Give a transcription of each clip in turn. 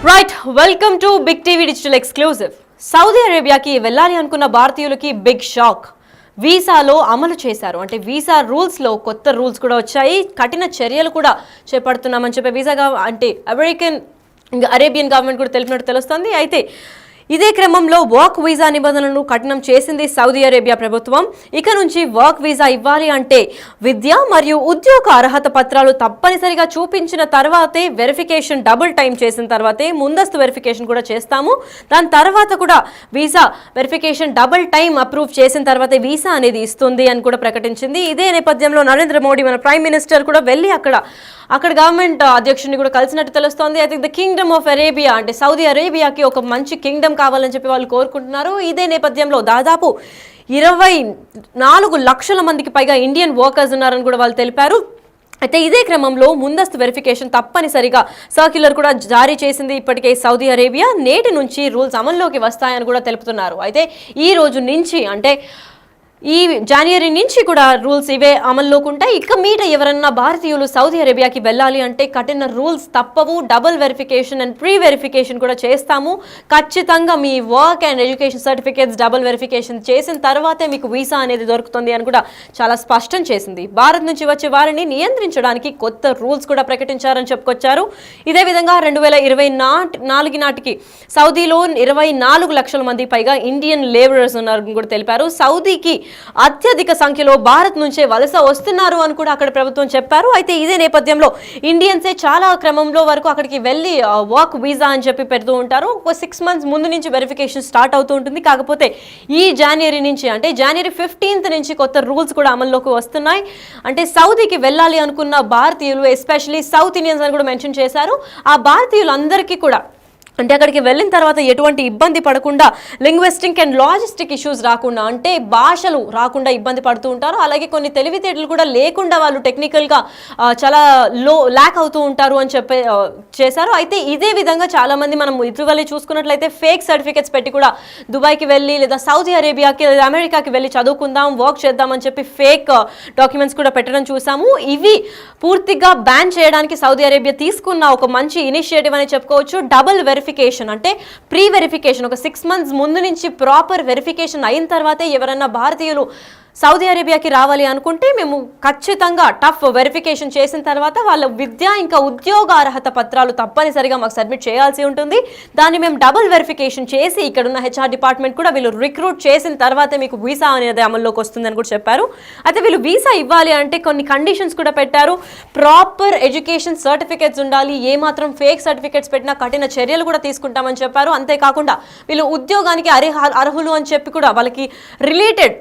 Right welcome to big TV digital exclusive. Saudi అరేబియాకి వెళ్ళాలి అనుకున్న భారతీయులకి బిగ్ షాక్. వీసాలో అమలు చేశారు. అంటే వీసా రూల్స్లో కొత్త రూల్స్ కూడా వచ్చాయి. కఠిన చర్యలు కూడా చేపడుతున్నామని చెప్పి వీసాగా అంటే అరేబియన్ గవర్నమెంట్ కూడా తెలిపినట్టు తెలుస్తుంది. అయితే ఇదే క్రమంలో వర్క్ వీసా నిబంధనలను కఠినం చేసింది సౌదీ అరేబియా ప్రభుత్వం. ఇక నుంచి వర్క్ వీసా ఇవ్వాలి అంటే విద్య మరియు ఉద్యోగ అర్హత పత్రాలు తప్పనిసరిగా చూపించిన తర్వాతే వెరిఫికేషన్, డబుల్ టైం చేసిన తర్వాతే ముందస్తు వెరిఫికేషన్ కూడా చేస్తాము. దాని తర్వాత కూడా visa verification double time approve చేసిన తర్వాతే వీసా అనేది ఇస్తుంది అని కూడా ప్రకటించింది. ఇదే నేపథ్యంలో నరేంద్ర మోడీ మన ప్రైమ్ మినిస్టర్ కూడా వెళ్ళి అక్కడ గవర్నమెంట్ అధ్యక్షుడిని కూడా కలిసినట్టు తెలుస్తోంది. అయితే ద కింగ్డమ్ ఆఫ్ అరేబియా అంటే సౌదీ అరేబియాకి ఒక మంచి కింగ్డమ్ కావాలని చెప్పి వాళ్ళు కోరుకుంటున్నారు. ఇదే నేపథ్యంలో దాదాపు 24 లక్షల మందికి పైగా ఇండియన్ వర్కర్స్ ఉన్నారని కూడా వాళ్ళు తెలిపారు. అయితే ఇదే క్రమంలో ముందస్తు వెరిఫికేషన్ తప్పనిసరిగా సర్క్యులర్ కూడా జారీ చేసింది ఇప్పటికే సౌదీ అరేబియా. నేటి నుంచి రూల్స్ అమల్లోకి వస్తాయని కూడా తెలుపుతున్నారు. అయితే ఈ రోజు నుంచి అంటే ఈ జనవరి నుంచి కూడా రూల్స్ ఇవే అమల్లోకి ఉంటాయి. ఇక మీట ఎవరన్నా భారతీయులు సౌదీ అరేబియాకి వెళ్ళాలి అంటే కఠిన రూల్స్ తప్పవు. Double verification and pre verification కూడా చేస్తాము. ఖచ్చితంగా మీ work and education certificates double verification చేసిన తర్వాతే మీకు వీసా అనేది దొరుకుతుంది అని కూడా చాలా స్పష్టం చేసింది. భారత్ నుంచి వచ్చే వారిని నియంత్రించడానికి కొత్త రూల్స్ కూడా ప్రకటించారని చెప్పుకొచ్చారు. ఇదే విధంగా 2024 నాటికి సౌదీలో 24 లక్షల మంది పైగా ఇండియన్ లేబరర్స్ ఉన్నారని కూడా తెలిపారు. సౌదీకి అత్యధిక సంఖ్యలో భారత్ నుంచే వలస వస్తున్నారు అని కూడా అక్కడ ప్రభుత్వం చెప్పారు. అయితే ఇదే నేపథ్యంలో ఇండియన్సే చాలా క్రమంలో వరకు అక్కడికి వెళ్ళి వర్క్ వీసా అని చెప్పి పెడుతూ ఉంటారు. ఒక 6 months ముందు నుంచి వెరిఫికేషన్ స్టార్ట్ అవుతూ ఉంటుంది. కాకపోతే ఈ జనవరి నుంచి అంటే జనవరి 15th నుంచి కొత్త రూల్స్ కూడా అమల్లోకి వస్తున్నాయి. అంటే సౌదీకి వెళ్ళాలి అనుకున్న భారతీయులు, ఎస్పెషల్లీ సౌత్ ఇండియన్స్ అని కూడా మెన్షన్ చేశారు. ఆ భారతీయులందరికీ కూడా అంటే అక్కడికి వెళ్ళిన తర్వాత ఎటువంటి ఇబ్బంది పడకుండా, లింగ్విస్టిక్ అండ్ లాజిస్టిక్ ఇష్యూస్ రాకుండా, అంటే భాషలు రాకుండా ఇబ్బంది పడుతూ ఉంటారు. అలాగే కొన్ని తెలివితేటలు కూడా లేకుండా వాళ్ళు టెక్నికల్గా చాలా ల్యాక్ అవుతూ ఉంటారు అని చేశారు. అయితే ఇదే విధంగా చాలామంది మనం ఇటీవల చూసుకున్నట్లయితే ఫేక్ సర్టిఫికేట్స్ పెట్టి కూడా దుబాయ్కి వెళ్ళి లేదా సౌదీ అరేబియాకి లేదా అమెరికాకి వెళ్ళి చదువుకుందాం, వర్క్ చేద్దామని చెప్పి ఫేక్ డాక్యుమెంట్స్ కూడా పెట్టడం చూసాము. ఇవి పూర్తిగా బ్యాన్ చేయడానికి సౌదీ అరేబియా తీసుకున్న ఒక మంచి ఇనిషియేటివ్ అని చెప్పుకోవచ్చు. డబుల్ వెరిఫికేషన్ అంటే ప్రీ వెరిఫికేషన్, ఒక 6 months ముందు నుంచి ప్రాపర్ వెరిఫికేషన్ అయిన తర్వాతే ఎవరైనా భారతీయులు సౌదీ అరేబియాకి రావాలి అనుకుంటే మేము ఖచ్చితంగా టఫ్ వెరిఫికేషన్ చేసిన తర్వాత వాళ్ళ విద్య ఇంకా ఉద్యోగ అర్హత పత్రాలు తప్పనిసరిగా మాకు సబ్మిట్ చేయాల్సి ఉంటుంది. దాన్ని మేము డబుల్ వెరిఫికేషన్ చేసి ఇక్కడున్న హెచ్ఆర్ డిపార్ట్మెంట్ కూడా వీళ్ళు రిక్రూట్ చేసిన తర్వాతే మీకు వీసా అనేది అమల్లోకి వస్తుందని కూడా చెప్పారు. అయితే వీళ్ళు వీసా ఇవ్వాలి అంటే కొన్ని కండిషన్స్ కూడా పెట్టారు. ప్రాపర్ ఎడ్యుకేషన్ సర్టిఫికేట్స్ ఉండాలి. ఏమాత్రం ఫేక్ సర్టిఫికేట్స్ పెట్టినా కఠిన చర్యలు కూడా తీసుకుంటామని చెప్పారు. అంతేకాకుండా వీళ్ళు ఉద్యోగానికి అర్హులు అని చెప్పి కూడా వాళ్ళకి రిలేటెడ్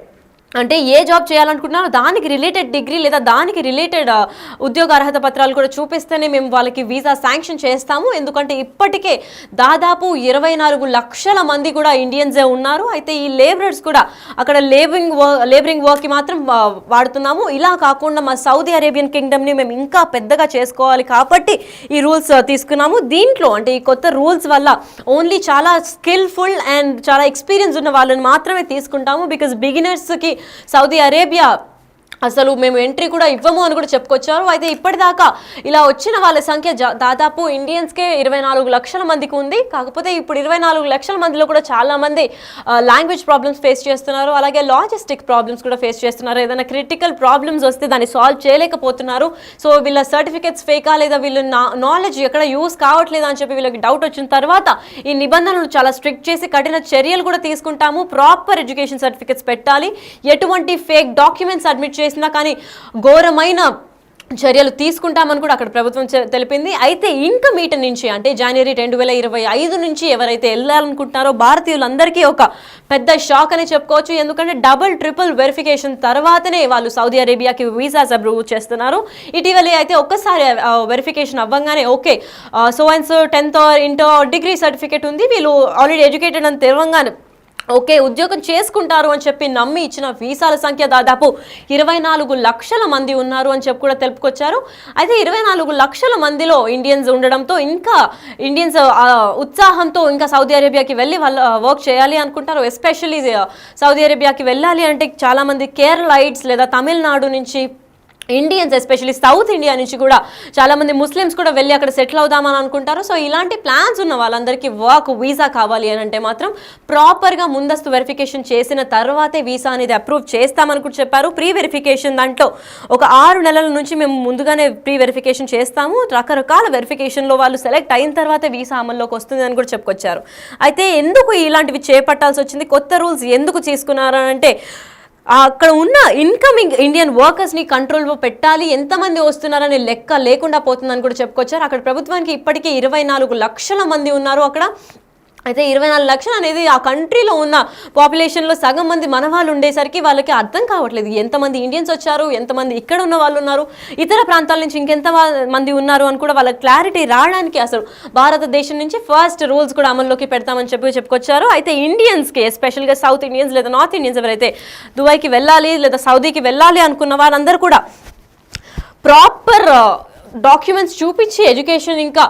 అంటే ఏ జాబ్ చేయాలనుకుంటున్నారో దానికి రిలేటెడ్ డిగ్రీ లేదా దానికి రిలేటెడ్ ఉద్యోగ అర్హత పత్రాలు కూడా చూపిస్తేనే మేము వాళ్ళకి వీసా శాంక్షన్ చేస్తాము. ఎందుకంటే ఇప్పటికే దాదాపు 24 లక్షల మంది కూడా ఇండియన్సే ఉన్నారు. అయితే ఈ లేబరర్స్ కూడా అక్కడ లేబరింగ్ వర్క్కి మాత్రం వాడుతున్నాము. ఇలా కాకుండా మా సౌదీ అరేబియన్ కింగ్డమ్ని మేము ఇంకా పెద్దగా చేసుకోవాలి కాబట్టి ఈ రూల్స్ తీసుకున్నాము. దీంట్లో అంటే ఈ కొత్త రూల్స్ వల్ల ఓన్లీ చాలా స్కిల్ఫుల్ అండ్ చాలా ఎక్స్పీరియన్స్ ఉన్న వాళ్ళని మాత్రమే తీసుకుంటాము. బికాజ్ బిగినర్స్కి సౌదీ అరేబియా అసలు మేము ఎంట్రీ కూడా ఇవ్వము అని కూడా చెప్పుకొచ్చారు. అయితే ఇప్పటిదాకా ఇలా వచ్చిన వాళ్ళ సంఖ్య దాదాపు ఇండియన్స్కే 24 లక్షల మందికి ఉంది. కాకపోతే ఇప్పుడు 24 లక్షల మందిలో కూడా చాలా మంది లాంగ్వేజ్ ప్రాబ్లమ్స్ ఫేస్ చేస్తున్నారు. అలాగే లాజిస్టిక్ ప్రాబ్లమ్స్ కూడా ఫేస్ చేస్తున్నారు. ఏదైనా క్రిటికల్ ప్రాబ్లమ్స్ వస్తే దాన్ని సాల్వ్ చేయలేకపోతున్నారు. సో వీళ్ళ సర్టిఫికేట్స్ ఫేకా లేదా వీళ్ళ నాలెడ్జ్ ఎక్కడ యూస్ కావట్లేదు అని చెప్పి వీళ్ళకి డౌట్ వచ్చిన తర్వాత ఈ నిబంధనలు చాలా స్ట్రిక్ట్ చేసి కఠిన చర్యలు కూడా తీసుకుంటాము. ప్రాపర్ ఎడ్యుకేషన్ సర్టిఫికేట్స్ పెట్టాలి. ఎటువంటి ఫేక్ డాక్యుమెంట్స్ సబ్మిట్ చేసినా కానీ ఘోరమైన చర్యలు తీసుకుంటామని కూడా అక్కడ ప్రభుత్వం తెలిపింది. అయితే ఇంక మీట నుంచి అంటే జనవరి 2025 నుంచి ఎవరైతే వెళ్ళాలనుకుంటున్నారో భారతీయులందరికీ ఒక పెద్ద షాక్ అని చెప్పుకోవచ్చు. ఎందుకంటే డబుల్ ట్రిపుల్ వెరిఫికేషన్ తర్వాతనే వాళ్ళు సౌదీ అరేబియాకి వీసాస్ అప్రూవ్ చేస్తున్నారు. ఇటీవలే అయితే ఒక్కసారి వెరిఫికేషన్ అవ్వగానే okay so and so 10th or inter degree certificate ఉంది, వీళ్ళు ఆల్రెడీ ఎడ్యుకేటెడ్ అని తెలవంగానే ఓకే ఉద్యోగం చేసుకుంటారు అని చెప్పి నమ్మి ఇచ్చిన వీసాల సంఖ్య దాదాపు 24 లక్షల మంది ఉన్నారు అని చెప్పి కూడా తెలుపుకొచ్చారు. అయితే 24 లక్షల మందిలో ఇండియన్స్ ఉండడంతో ఇంకా ఇండియన్స్ ఉత్సాహంతో ఇంకా సౌదీ అరేబియాకి వెళ్ళి వాళ్ళు వర్క్ చేయాలి అనుకుంటారు. ఎస్పెషల్లీ సౌదీ అరేబియాకి వెళ్ళాలి అంటే చాలామంది కేరళైట్స్ లేదా తమిళనాడు నుంచి ఇండియన్స్ ఎస్పెషల్లీ సౌత్ ఇండియా నుంచి కూడా చాలామంది ముస్లిమ్స్ కూడా వెళ్ళి అక్కడ సెటిల్ అవుదామని అనుకుంటారు. సో ఇలాంటి ప్లాన్స్ ఉన్న వాళ్ళందరికీ వర్క్ వీసా కావాలి అని అంటే మాత్రం ప్రాపర్గా ముందస్తు వెరిఫికేషన్ చేసిన తర్వాతే వీసా అనేది అప్రూవ్ చేస్తామని కూడా చెప్పారు. ప్రీ వెరిఫికేషన్ దాంట్లో ఒక 6 నెలల నుంచి మేము ముందుగానే ప్రీ వెరిఫికేషన్ చేస్తాము, రకరకాల వెరిఫికేషన్లో వాళ్ళు సెలెక్ట్ అయిన తర్వాతే వీసా అమల్లోకి వస్తుంది అని కూడా చెప్పుకొచ్చారు. అయితే ఎందుకు ఇలాంటివి చేపట్టాల్సి వచ్చింది, కొత్త రూల్స్ ఎందుకు తీసుకున్నారు అంటే అక్కడ ఉన్న ఇన్కమింగ్ ఇండియన్ వర్కర్స్ని కంట్రోల్లో పెట్టాలి, ఎంతమంది వస్తున్నారనే లెక్క లేకుండా పోతుందని కూడా చెప్పుకొచ్చారు. అక్కడ ప్రభుత్వానికి ఇప్పటికే 24 లక్షల మంది ఉన్నారు అక్కడ. అయితే 24 లక్షలు అనేది ఆ కంట్రీలో ఉన్న పాపులేషన్లో సగం మంది మన వాళ్ళు ఉండేసరికి వాళ్ళకి అర్థం కావట్లేదు ఎంతమంది ఇండియన్స్ వచ్చారు, ఎంతమంది ఇక్కడ ఉన్న వాళ్ళు ఉన్నారు, ఇతర ప్రాంతాల నుంచి ఇంకెంత మంది ఉన్నారు అని కూడా వాళ్ళకి క్లారిటీ రావడానికి అసలు భారతదేశం నుంచి ఫస్ట్ రూల్స్ కూడా అమల్లోకి పెడతామని చెప్పుకొచ్చారు. అయితే ఇండియన్స్కి ఎస్పెషల్గా సౌత్ ఇండియన్స్ లేదా నార్త్ ఇండియన్స్ ఎవరైతే దుబాయ్కి వెళ్ళాలి లేదా సౌదీకి వెళ్ళాలి అనుకున్న వాళ్ళందరూ కూడా ప్రాపర్ డాక్యుమెంట్స్ చూపించి ఎడ్యుకేషన్ ఇంకా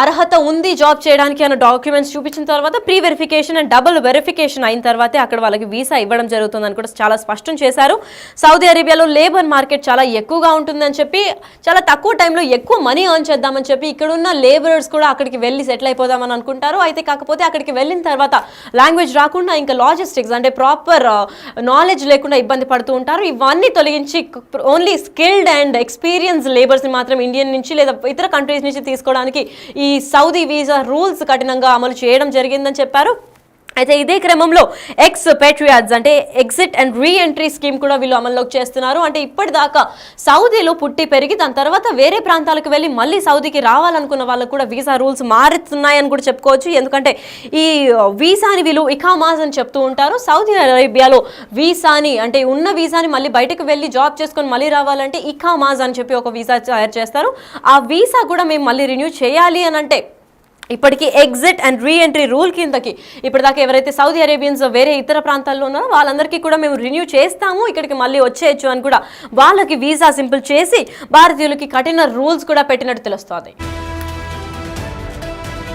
అర్హత ఉంది జాబ్ చేయడానికి అన్న డాక్యుమెంట్స్ చూపించిన తర్వాత pre verification and double verification అయిన తర్వాతే అక్కడ వాళ్ళకి వీసా ఇవ్వడం జరుగుతుందని కూడా చాలా స్పష్టం చేశారు. సౌదీ అరేబియాలో లేబర్ మార్కెట్ చాలా ఎక్కువగా ఉంటుందని చెప్పి చాలా తక్కువ టైంలో ఎక్కువ మనీ ఎర్న్ చేద్దామని చెప్పి ఇక్కడున్న లేబరర్స్ కూడా అక్కడికి వెళ్ళి సెటిల్ అయిపోదామని అనుకుంటారు. అయితే కాకపోతే అక్కడికి వెళ్ళిన తర్వాత లాంగ్వేజ్ రాకుండా ఇంకా లాజిస్టిక్స్ అంటే ప్రాపర్ నాలెడ్జ్ లేకుండా ఇబ్బంది పడుతూ ఉంటారు. ఇవన్నీ తొలగించి ఓన్లీ స్కిల్డ్ అండ్ ఎక్స్పీరియన్స్ లేబర్స్ని మాత్రం ఇండియన్ నుంచి లేదా ఇతర కంట్రీస్ నుంచి తీసుకోవడానికి ఈ సౌదీ వీసా రూల్స్ కఠినంగా అమలు చేయడం జరిగిందని చెప్పారు. అయితే ఇదే క్రమంలో ఎక్స్ పేట్రియాట్స్ అంటే exit and re entry scheme కూడా వీళ్ళు అమల్లోకి చేస్తున్నారు. అంటే ఇప్పటిదాకా సౌదీలో పుట్టి పెరిగి దాని తర్వాత వేరే ప్రాంతాలకు వెళ్ళి మళ్ళీ సౌదీకి రావాలనుకున్న వాళ్ళకు కూడా వీసా రూల్స్ మారుతున్నాయని కూడా చెప్పుకోవచ్చు. ఎందుకంటే ఈ వీసాని వీళ్ళు ఇకామాజ్ అని చెప్తూ ఉంటారు. సౌదీ అరేబియాలో వీసాని అంటే ఉన్న వీసాని మళ్ళీ బయటకు వెళ్ళి జాబ్ చేసుకొని మళ్ళీ రావాలంటే ఇకామాజ్ అని చెప్పి ఒక వీసా తయారు చేస్తారు. ఆ వీసా కూడా మేము మళ్ళీ రెన్యూ చేయాలి అని అంటే ఇప్పటికీ exit and re entry rule కిందకి ఇప్పటిదాకా ఎవరైతే సౌదీ అరేబియన్స్ వేరే ఇతర ప్రాంతాల్లో ఉన్నారో వాళ్ళందరికీ కూడా మేము రెన్యూ చేస్తాము, ఇక్కడికి మళ్ళీ వచ్చేయచ్చు అని కూడా వాళ్ళకి వీసా సింపుల్ చేసి భారతీయులకి కఠిన రూల్స్ కూడా పెట్టినట్టు తెలుస్తోంది.